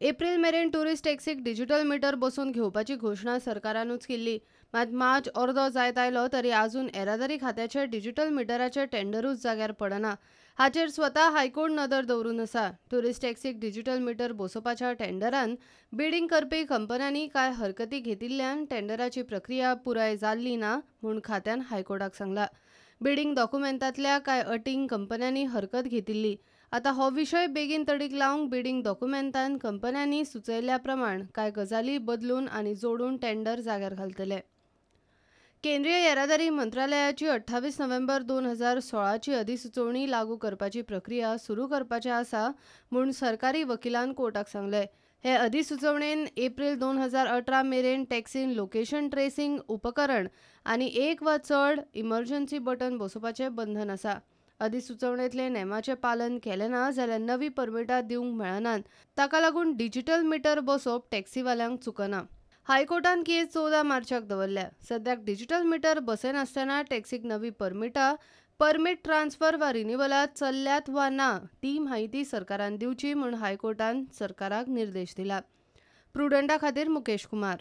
April मेरेन tourist टॅक्सीक digital meter बसोवन घेवपाची घोशणा सरकारानूच केल्ली. मात मार्च अर्दो जायत आयलो तरी आजून येरादारी खात्याचे डिजिटल मिटराचे टेंडरूच जाग्यार पडना. हाचेर स्वता हायकोर्ट नदर दवरून आसा. टुरिस्ट टॅक्सीक डिजिटल मीटर बसोवपाच्या टेंडरान बिडिंग करपी कंपन्यांनी कांय हरकती घेतिल्ल्यान टेंडराची प्रक्रिया पुराय जाल्ली ना म्हूण खात्यान हायकोर्टाक सांगला. बिडिंग डॉक्युमेंटांतल्या कांय अटींक कंपन्यांनी हरकत घेतिल्ली. आतां हो विशय बेगीन तडीक लावंक बिडिंग डॉक्युमेंटांत कंपन्यांनी सुचयल्ल्या प्रमाण कांय गजाली बदलून आनी जोडून टेंडर जाग्यार घालतले. केंद्रीय येरादारी मंत्रालयाची 28 नोव्हेंबर 2016ची अधिसुचोवणी लागू करपाची प्रक्रिया सुरू करपाची आसा म्हूण सरकारी वकिलान कोर्टाक सांगलें. हे अधिसुचोवणेन एप्रिल 2018 मेरेन टॅक्सीन लोकेशन ट्रेसिंग उपकरण आनी एक वा चड इमर्जन्सी बटन बसोवपाचें बंधन आसा. अधिसुचोवणेंतले नेमाचें पालन केलें ना जाल्यार नवीं परमिटां दिवंक मेळनात. ताका लागून डिजिटल मीटर बसोवप टॅक्सीवाल्यांक चुकना. हायकोर्टान केस 14 मार्चाक दवरल्या. सद्याक डिजिटल मीटर बसयनासतना टॅक्सीक नवीं परमिटां परमीट ट्रान्स्फर वा रिन्युवलांत चल्ल्यात वा ना ती म्हायती सरकारान दिवची म्हूण हायकोर्टान सरकाराक निर्देश दिला. प्रुडंटा खातीर मुकेश कुमार.